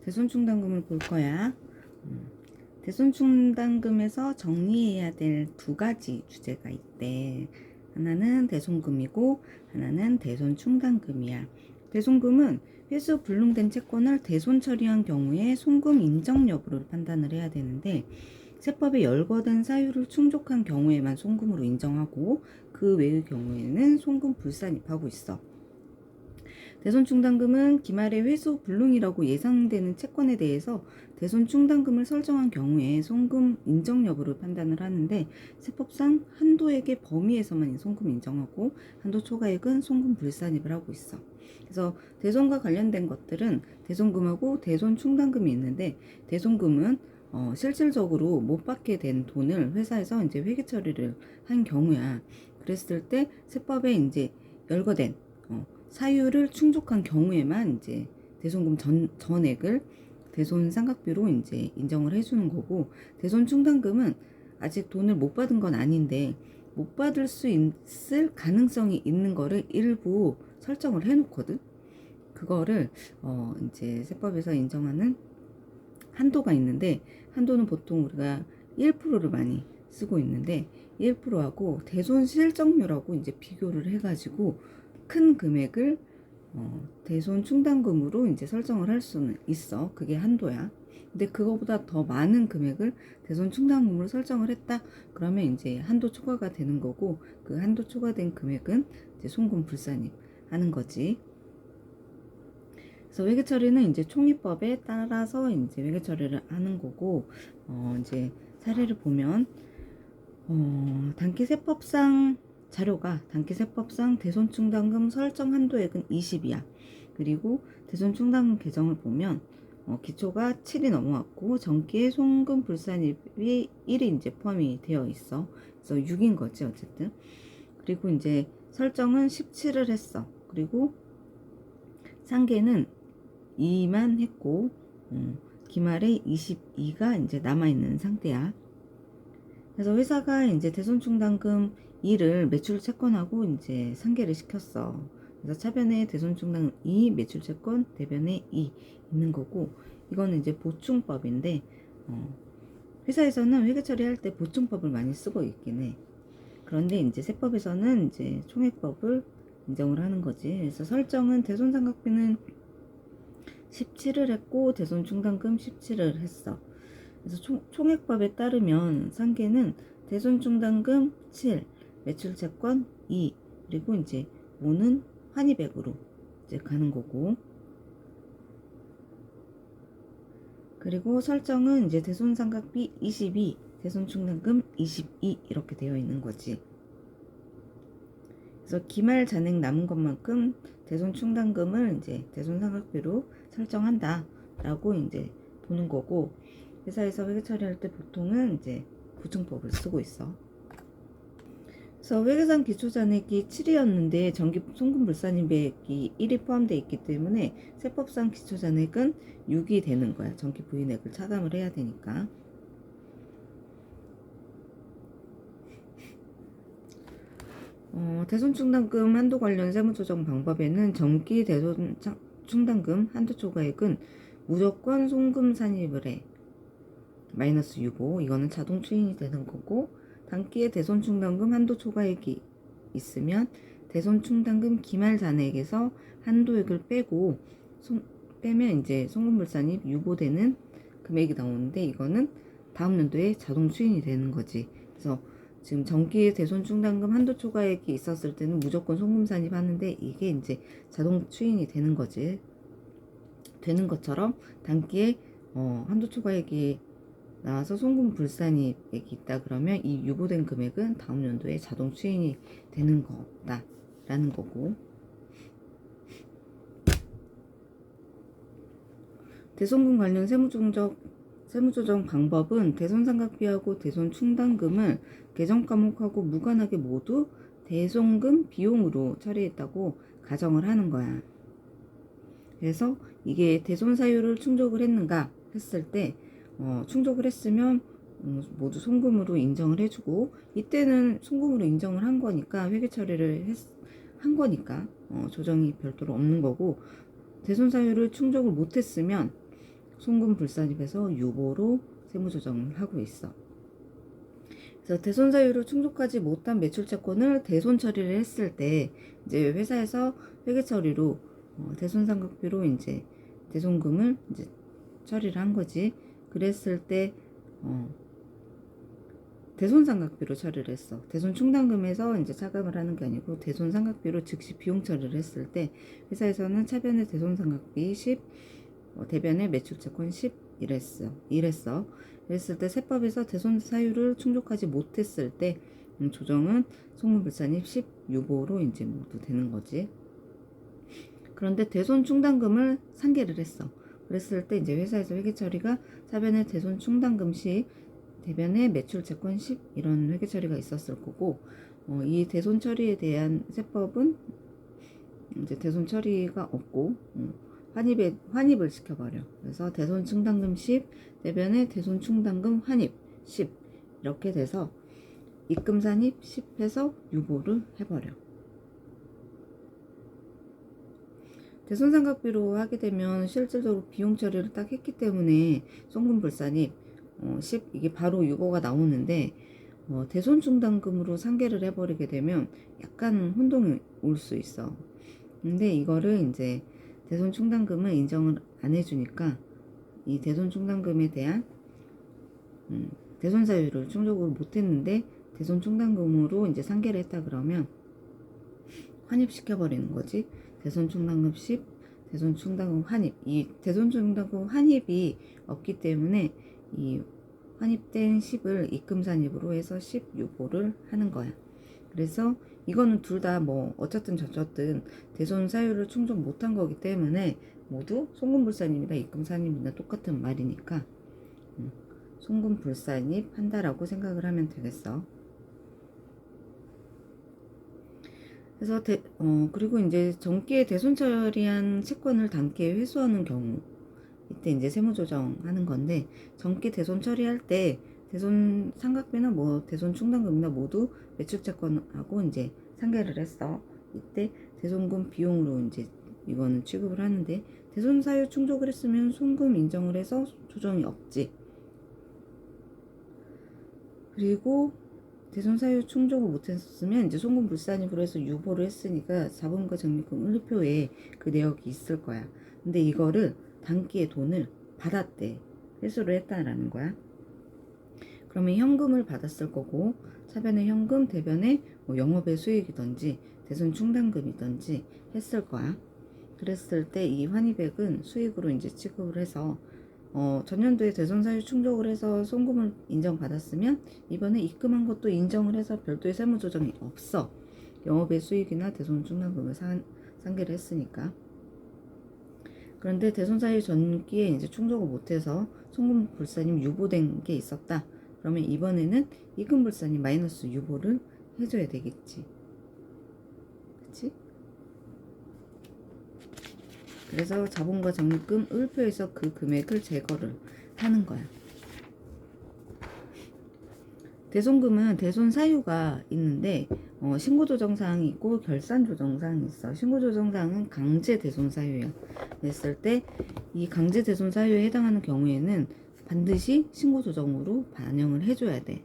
대손충당금을 볼 거야. 대손충당금에서 정리해야 될 두 가지 주제가 있대. 하나는 대손금이고 하나는 대손충당금이야. 대손금은 회수 불능된 채권을 대손 처리한 경우에 손금 인정 여부를 판단을 해야 되는데, 세법에 열거된 사유를 충족한 경우에만 손금으로 인정하고 그 외의 경우에는 손금 불산입하고 있어. 대손충당금은 기말의 회수 불능이라고 예상되는 채권에 대해서 대손충당금을 설정한 경우에 손금 인정 여부를 판단을 하는데, 세법상 한도액의 범위에서만 손금 인정하고 한도 초과액은 손금 불산입을 하고 있어. 그래서 대손과 관련된 것들은 대손금하고 대손충당금이 있는데, 대손금은 실질적으로 못 받게 된 돈을 회사에서 이제 회계 처리를 한 경우야. 그랬을 때 세법에 이제 열거된 사유를 충족한 경우에만 이제 대손금 전액을 대손 상각비로 이제 인정을 해주는 거고, 대손 충당금은 아직 돈을 못 받은 건 아닌데 못 받을 수 있을 가능성이 있는 거를 일부 설정을 해놓거든. 그거를 이제 세법에서 인정하는 한도가 있는데, 한도는 보통 우리가 1%를 많이 쓰고 있는데 1%하고 대손 실적률하고 이제 비교를 해가지고 큰 금액을 대손 충당금으로 이제 설정을 할 수는 있어. 그게 한도야. 근데 그거보다 더 많은 금액을 대손 충당금으로 설정을 했다. 그러면 이제 한도 초과가 되는 거고, 그 한도 초과된 금액은 이제 손금 불산입 하는 거지. 그래서 회계 처리는 이제 총이법에 따라서 이제 회계 처리를 하는 거고, 이제 사례를 보면 단기세법상 자료가 단기세법상 대손충당금 설정 한도액은 20이야. 그리고 대손충당금 계정을 보면 기초가 7이 넘어왔고 정기의 손금 불산입이 1이 이제 포함이 되어 있어. 그래서 6인 거지 어쨌든. 그리고 이제 설정은 17을 했어. 그리고 상계는 2만 했고 기말에 22가 이제 남아있는 상태야. 그래서 회사가 이제 대손충당금 2를 매출 채권하고 이제 상계를 시켰어. 그래서 차변에 대손충당금 2, 매출 채권, 대변에 2 있는 거고, 이거는 이제 보충법인데, 회사에서는 회계 처리할 때 보충법을 많이 쓰고 있긴 해. 그런데 이제 세법에서는 이제 총액법을 인정을 하는 거지. 그래서 설정은 대손상각비는 17을 했고 대손충당금 17을 했어. 그래서 총액법에 따르면 상계는 대손충당금 7, 매출채권 2, 그리고 이제 5는 환입액으로 이제 가는 거고, 그리고 설정은 이제 대손상각비 22, 대손충당금 22 이렇게 되어 있는 거지. 그래서 기말 잔액 남은 것만큼 대손충당금을 이제 대손상각비로 설정한다라고 이제 보는 거고, 회사에서 회계 처리할 때 보통은 이제 보충법을 쓰고 있어. 그래서 회계상 기초잔액이 7이었는데 정기 손금 불산입액이 1이 포함되어 있기 때문에 세법상 기초잔액은 6이 되는 거야. 정기 부인액을 차감을 해야 되니까. 대손충당금 한도 관련 세무조정 방법에는 정기 대손충당금 한도 초과액은 무조건 손금 산입을 해. 마이너스 6호, 이거는 자동 추인이 되는 거고, 단기에 대손충당금 한도 초과액이 있으면 대손충당금 기말 잔액에서 한도액을 빼면 이제 손금불산입 유보되는 금액이 나오는데, 이거는 다음 연도에 자동 추인이 되는 거지. 그래서 지금 정기에 대손충당금 한도 초과액이 있었을 때는 무조건 손금산입 하는데, 이게 이제 자동 추인이 되는 거지. 되는 것처럼 단기에 한도 초과액이 나와서 손금 불산입액이 있다 그러면 이 유보된 금액은 다음 연도에 자동 추인이 되는 거다라는 거고, 대손금 관련 세무조정 방법은 대손상각비하고 대손충당금을 계정 과목하고 무관하게 모두 대손금 비용으로 처리했다고 가정을 하는 거야. 그래서 이게 대손 사유를 충족을 했는가 했을 때 충족을 했으면 모두 손금으로 인정을 해주고, 이때는 손금으로 인정을 한 거니까 회계 처리를 한 거니까 조정이 별도로 없는 거고, 대손 사유를 충족을 못했으면 송금 불산입에서 유보로 세무조정을 하고 있어. 그래서 대손 사유를 충족하지 못한 매출 채권을 대손 처리를 했을 때 이제 회사에서 회계 처리로 대손 상각비로 이제 대손금을 이제 처리를 한 거지. 그랬을 때 대손 상각비로 처리를 했어. 대손 충당금에서 이제 차감을 하는 게 아니고 대손 상각비로 즉시 비용 처리를 했을 때 회사에서는 차변의 대손 상각비 10, 대변의 매출 채권 10 이랬어. 그랬을 때 세법에서 대손 사유를 충족하지 못했을 때 조정은 송금불산입 10 유보로 이제 모두 되는 거지. 그런데 대손 충당금을 상계를 했어. 그랬을 때 이제 회사에서 회계 처리가 차변의 대손 충당금 시 대변의 매출 채권 10 이런 회계 처리가 있었을 거고, 이 대손 처리에 대한 세법은 이제 대손 처리가 없고 환입을 시켜버려. 그래서 대손 충당금 10 대변의 대손 충당금 환입 10 이렇게 돼서 입금산입 10 해서 유보를 해버려. 대손상각비로 하게 되면 실질적으로 비용 처리를 딱 했기 때문에 송금불산입 10 이게 바로 유보가 나오는데, 대손충당금으로 상계를 해버리게 되면 약간 혼동이 올 수 있어. 근데 이거를 이제 대손충당금을 인정을 안 해주니까 이 대손충당금에 대한 대손사유를 충족을 못했는데 대손충당금으로 이제 상계를 했다 그러면 환입시켜버리는 거지. 대손충당금 10, 대손충당금 환입. 이 대손충당금 환입이 없기 때문에 이 환입된 10을 입금산입으로 해서 10 유보를 하는 거야. 그래서 이거는 둘 다 뭐 어쨌든 저쨌든 대손 사유를 충족 못한 거기 때문에 모두 송금불산입이나 입금산입이나 똑같은 말이니까 송금불산입 한다라고 생각을 하면 되겠어. 그래서 그리고 이제 정기에 대손 처리한 채권을 단기에 회수하는 경우 이때 이제 세무조정하는 건데, 정기 대손 처리할 때 대손 상각비나 뭐 대손 충당금이나 모두 매출 채권하고 이제 상계를 했어. 이때 대손금 비용으로 이제 이거는 취급을 하는데, 대손 사유 충족을 했으면 송금 인정을 해서 조정이 없지. 그리고 대손 사유 충족을 못했으면 이제 송금 불산입으로 해서 유보를 했으니까 자본과 적립금 을표에 그 내역이 있을 거야. 근데 이거를 단기에 돈을 받았대. 회수를 했다라는 거야. 그러면 현금을 받았을 거고, 차변의 현금, 대변의 뭐 영업의 수익이든지 대손 충당금이든지 했을 거야. 그랬을 때 이 환입액은 수익으로 이제 취급을 해서 전년도에 대손 사유 충족을 해서 송금을 인정받았으면 이번에 입금한 것도 인정을 해서 별도의 세무조정이 없어. 영업의 수익이나 대손 충당금을 상계를 했으니까. 그런데 대손 사유 전기에 이제 충족을 못해서 송금 불산임 유보된 게 있었다. 그러면 이번에는 입금 불산임 마이너스 유보를 해줘야 되겠지. 그치? 그래서 자본과 적립금 을표에서 그 금액을 제거를 하는 거야. 대손금은 대손 사유가 있는데 신고조정사항이 있고 결산조정사항이 있어. 신고조정사항은 강제 대손 사유야. 냈을 때 이 강제 대손 사유에 해당하는 경우에는 반드시 신고조정으로 반영을 해줘야 돼.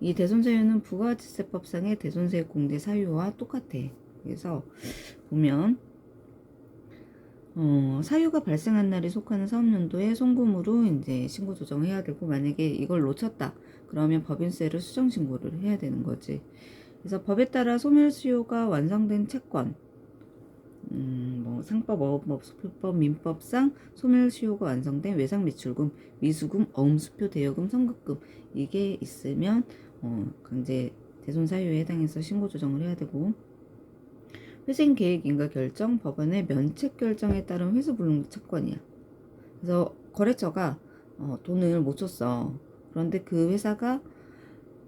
이 대손 사유는 부가가치세법상의 대손세 공제 사유와 똑같아. 그래서 보면 사유가 발생한 날이 속하는 사업연도에 송금으로 이제 신고 조정해야 되고, 만약에 이걸 놓쳤다 그러면 법인세를 수정 신고를 해야 되는 거지. 그래서 법에 따라 소멸수요가 완성된 채권, 뭐 상법, 어업법, 수표법, 민법상 소멸수요가 완성된 외상매출금, 미수금, 어음수표, 대여금, 선급금 이게 있으면 강제 대손 사유에 해당해서 신고 조정을 해야 되고, 회생계획 인가 결정, 법원의 면책 결정에 따른 회수불능 채권이야. 그래서 거래처가 돈을 못 줬어. 그런데 그 회사가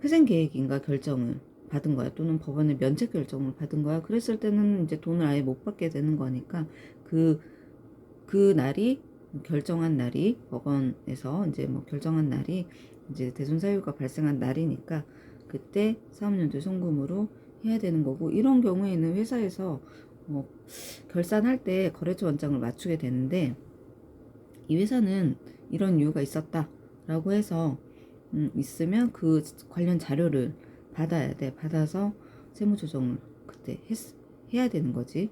회생계획 인가 결정을 받은 거야. 또는 법원의 면책 결정을 받은 거야. 그랬을 때는 이제 돈을 아예 못 받게 되는 거니까 그 날이 결정한 날이 법원에서 이제 뭐 결정한 날이 이제 대손 사유가 발생한 날이니까 그때 사업연도 송금으로 해야 되는 거고, 이런 경우에는 회사에서 결산할 때 거래처 원장을 맞추게 되는데, 이 회사는 이런 이유가 있었다라고 해서 있으면 그 관련 자료를 받아야 돼. 받아서 세무조정을 그때 해야 되는 거지.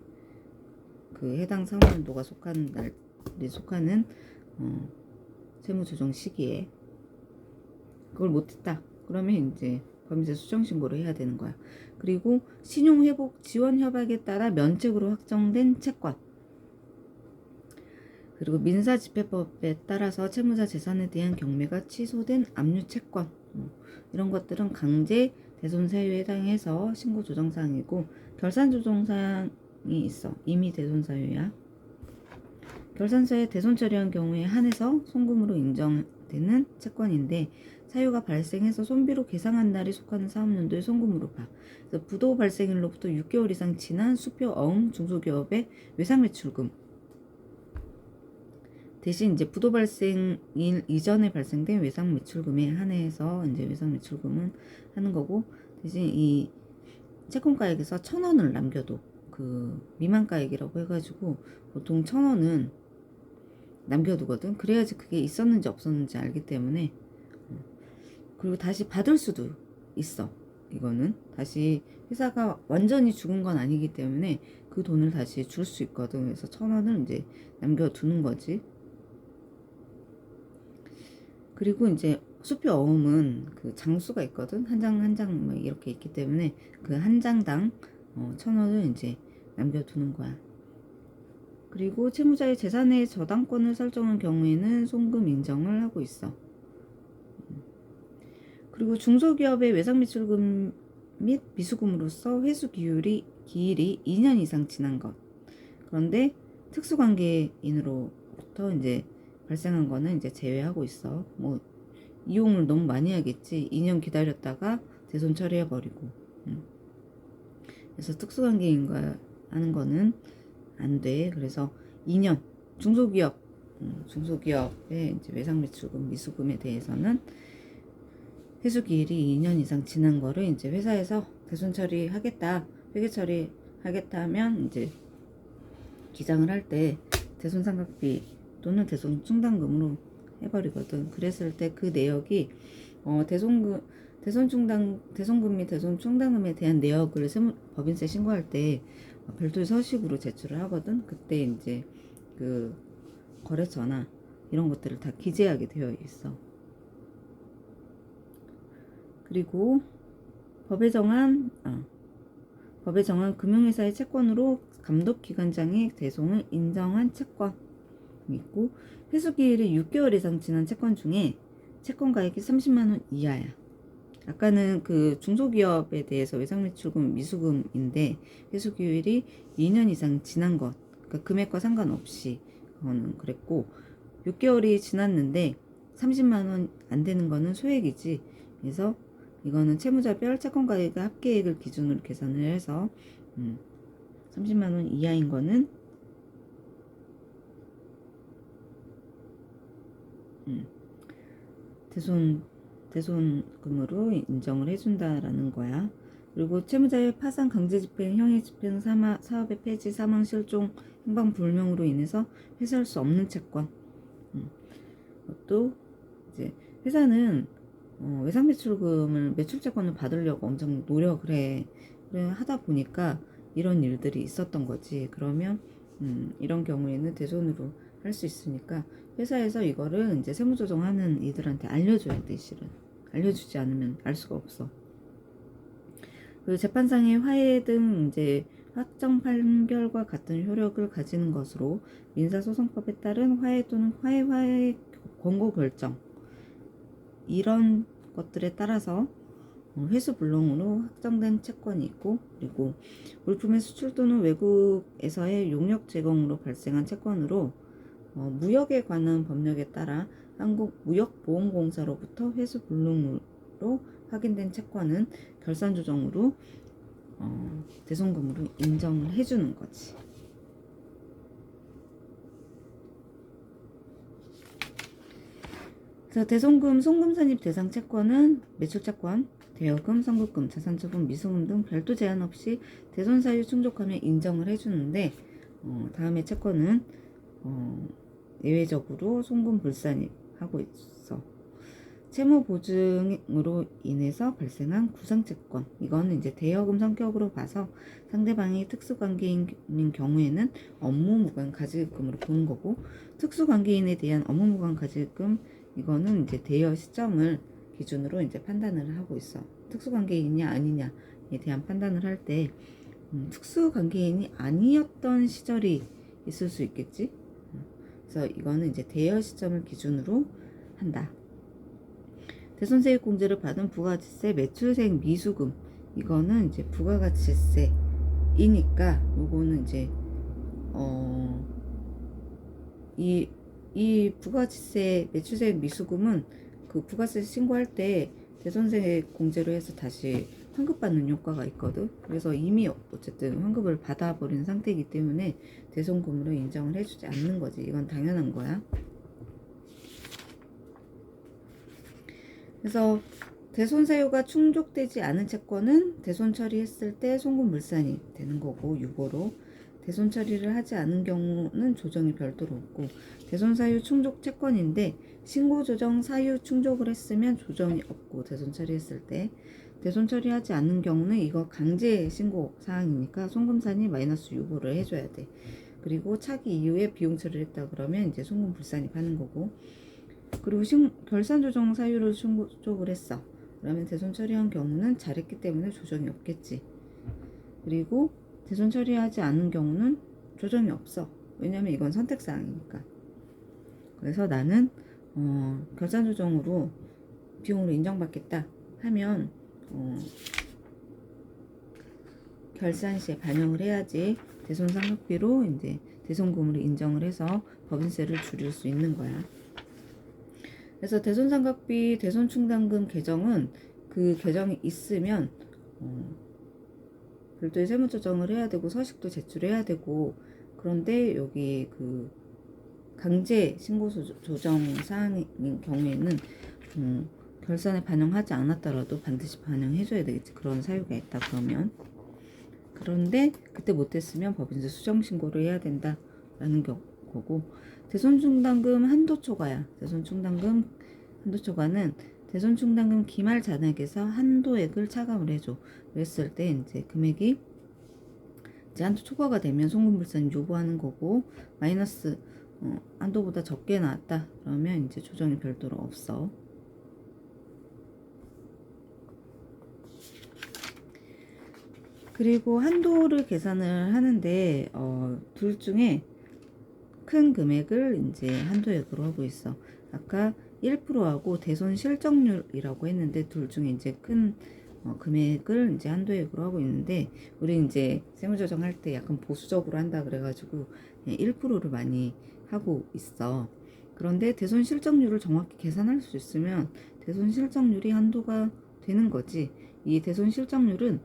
그 해당 상환도가 속하는 날에 속하는 세무조정 시기에 그걸 못했다. 그러면 이제 법인세 수정 신고를 해야 되는 거야. 그리고 신용회복 지원 협약에 따라 면책으로 확정된 채권, 그리고 민사집행법에 따라서 채무자 재산에 대한 경매가 취소된 압류 채권, 이런 것들은 강제 대손 사유에 해당해서 신고 조정 사항이고, 결산 조정 사항이 있어. 이미 대손 사유야. 결산서에 대손 처리한 경우에 한해서 송금으로 인정되는 채권인데, 사유가 발생해서 손비로 계상한 날이 속하는 사업연도의 송금으로 봐. 그래서 부도 발생일로부터 6개월 이상 지난 수표 어음 중소기업의 외상매출금 대신 이제 부도 발생일 이전에 발생된 외상매출금에 한해서 이제 외상매출금은 하는 거고, 대신 이 채권가액에서 1,000원을 남겨도 그 미만가액이라고 해가지고 보통 1,000원은 남겨두거든. 그래야지 그게 있었는지 없었는지 알기 때문에. 그리고 다시 받을 수도 있어. 이거는 다시 회사가 완전히 죽은 건 아니기 때문에 그 돈을 다시 줄 수 있거든. 그래서 1,000원을 이제 남겨두는 거지. 그리고 이제 수표 어음은 그 장수가 있거든. 한 장 한 장 뭐 이렇게 있기 때문에 그 한 장당 1,000원을 이제 남겨두는 거야. 그리고 채무자의 재산의 저당권을 설정한 경우에는 송금 인정을 하고 있어. 그리고 중소기업의 외상매출금 및 미수금으로서 회수 기일이 2년 이상 지난 것. 그런데 특수관계인으로부터 이제 발생한 거는 이제 제외하고 있어. 뭐 이용을 너무 많이 하겠지. 2년 기다렸다가 대손 처리해버리고. 그래서 특수관계인과 하는 거는 안 돼. 그래서 2년 중소기업의 이제 외상매출금 미수금에 대해서는 회수 기일이 2년 이상 지난 거를 이제 회사에서 대손 처리하겠다, 회계 처리하겠다 하면 이제 기장을 할 때 대손 상각비 또는 대손 충당금으로 해버리거든. 그랬을 때 그 내역이 대손금 및 대손 충당금에 대한 내역을 법인세 신고할 때 별도의 서식으로 제출을 하거든. 그때 이제 그 거래처나 이런 것들을 다 기재하게 되어 있어. 그리고 법에 정한 금융회사의 채권으로 감독기관장의 대손을 인정한 채권이 있고, 회수기일이 6개월 이상 지난 채권 중에 채권가액이 30만원 이하야. 아까는 그 중소기업에 대해서 외상매출금 미수금인데 회수기일이 2년 이상 지난 것, 그러니까 금액과 상관없이 그거는 그랬고, 6개월이 지났는데 30만원 안 되는 거는 소액이지. 그래서 이거는 채무자별 채권가액의 합계액을 기준으로 계산을 해서 30만원 이하인 거는 대손금으로 인정을 해준다라는 거야. 그리고 채무자의 파산, 강제집행, 형해집행, 사업의 폐지, 사망, 실종, 행방불명으로 인해서 회수할 수 없는 채권. 또 이제 회사는 외상매출금을 매출채권을 받으려고 엄청 노력을 해. 그래 하다 보니까 이런 일들이 있었던 거지. 그러면 이런 경우에는 대손으로 할 수 있으니까 회사에서 이거를 이제 세무조정하는 이들한테 알려줘야 돼. 실은 알려주지 않으면 알 수가 없어. 그리고 재판상의 화해 등 이제 확정 판결과 같은 효력을 가지는 것으로 민사소송법에 따른 화해 또는 화해 권고 결정, 이런 것들에 따라서 회수 불능으로 확정된 채권이 있고, 그리고 물품의 수출 또는 외국에서의 용역 제공으로 발생한 채권으로 무역에 관한 법령에 따라 한국무역보험공사로부터 회수 불능으로 확인된 채권은 결산조정으로 대손금으로 인정을 해주는 거지. 그래서 대손금, 송금 산입 대상 채권은 매출채권, 대여금, 선급금, 자산처분, 미수금 등 별도 제한 없이 대손 사유 충족하면 인정을 해주는데, 다음에 채권은 예외적으로 송금 불산이 하고 있어. 채무 보증으로 인해서 발생한 구상채권, 이거는 이제 대여금 성격으로 봐서 상대방이 특수관계인 경우에는 업무무관 가지급금으로 보는 거고, 특수관계인에 대한 업무무관 가지급금, 이거는 이제 대여 시점을 기준으로 이제 판단을 하고 있어. 특수관계인이냐 아니냐에 대한 판단을 할 때 특수관계인이 아니었던 시절이 있을 수 있겠지. 그래서 이거는 이제 대여 시점을 기준으로 한다. 대손세액공제를 받은 부가가치세 매출세액 미수금, 이거는 이제 부가가치세이니까 요거는 이제 이 부가가치세 매출세액 미수금은 그 부가세 신고할 때 대손세액 공제로 해서 다시 환급받는 효과가 있거든. 그래서 이미 어쨌든 환급을 받아버린 상태이기 때문에 대손금으로 인정을 해주지 않는 거지. 이건 당연한 거야. 그래서 대손 사유가 충족되지 않은 채권은 대손 처리했을 때 송금 물산이 되는 거고, 유보로 대손 처리를 하지 않은 경우는 조정이 별도로 없고, 대손 사유 충족 채권인데 신고 조정 사유 충족을 했으면 조정이 없고, 대손 처리했을 때 대손 처리하지 않는 경우는 이거 강제 신고 사항이니까 송금산이 마이너스 유보를 해줘야 돼. 그리고 차기 이후에 비용 처리를 했다 그러면 이제 송금 불산이 파는 거고, 그리고 결산 조정 사유를 충족을 했어. 그러면 대손 처리한 경우는 잘했기 때문에 조정이 없겠지. 그리고 대손 처리하지 않은 경우는 조정이 없어. 왜냐면 이건 선택사항이니까. 그래서 나는 결산 조정으로 비용으로 인정받겠다 하면 결산 시에 반영을 해야지 대손 상각비로 이제 대손금으로 인정을 해서 법인세를 줄일 수 있는 거야. 그래서 대손상각비, 대손충당금 계정은 그 계정이 있으면 별도의 세무조정을 해야 되고 서식도 제출해야 되고, 그런데 여기 그 강제 신고 조정 사항인 경우에는 결산에 반영하지 않았더라도 반드시 반영해줘야 되겠지. 그런 사유가 있다 그러면. 그런데 그때 못했으면 법인세 수정 신고를 해야 된다라는 거고, 대손충당금 한도초과야. 대손충당금 한도초과는 대손충당금 기말 잔액에서 한도액을 차감을 해줘. 그랬을 때 이제 금액이 이제 한도 초과가 되면 송금불산이 요구하는 거고, 마이너스 한도보다 적게 나왔다 그러면 이제 조정이 별도로 없어. 그리고 한도를 계산을 하는데 둘 중에 큰 금액을 이제 한도액으로 하고 있어. 아까 1%하고 대손 실적률이라고 했는데 둘 중에 이제 큰 금액을 이제 한도액으로 하고 있는데, 우리 이제 세무조정 할 때 약간 보수적으로 한다 그래가지고 1%를 많이 하고 있어. 그런데 대손 실적률을 정확히 계산할 수 있으면 대손 실적률이 한도가 되는 거지. 이 대손 실적률은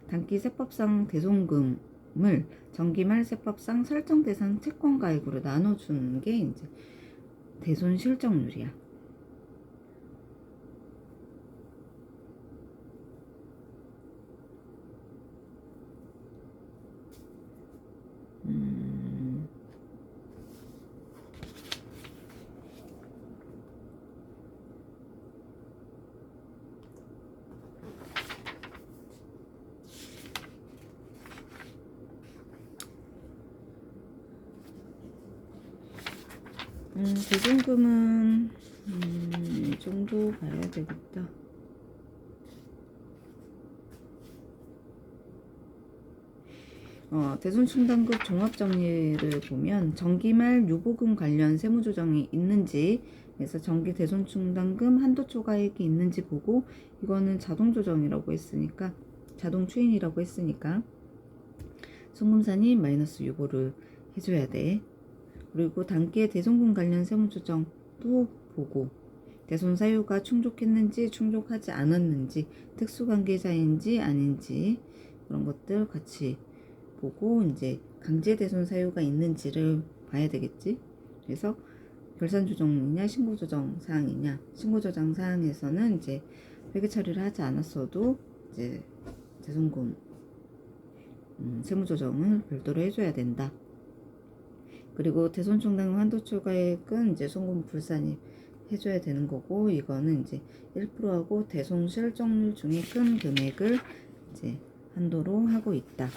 단기 세법상 대손금을 정기말 세법상 설정 대상 채권 가액으로 나눠주는 게 이제 대손 실적률이야. 대손금은 이 정도 봐야 되겠다. 대손충당금 종합정리를 보면 정기말 유보금 관련 세무조정이 있는지, 그래서 정기 대손충당금 한도 초과액이 있는지 보고, 이거는 자동조정이라고 했으니까, 자동 추인이라고 했으니까 송금산이 마이너스 유보를 해줘야 돼. 그리고 단기의 대손금 관련 세무조정도 보고, 대손 사유가 충족했는지 충족하지 않았는지, 특수관계자인지 아닌지 그런 것들 같이 보고 이제 강제 대손 사유가 있는지를 봐야 되겠지. 그래서 결산 조정이냐 신고 조정 사항이냐, 신고 조정 사항에서는 이제 회계 처리를 하지 않았어도 이제 대손금 세무 조정을 별도로 해줘야 된다. 그리고 대손 충당금 한도 초과액은 이제 송금 불산이 해줘야 되는 거고, 이거는 이제 1%하고 대손 실적률 중에 큰 금액을 이제 한도로 하고 있다.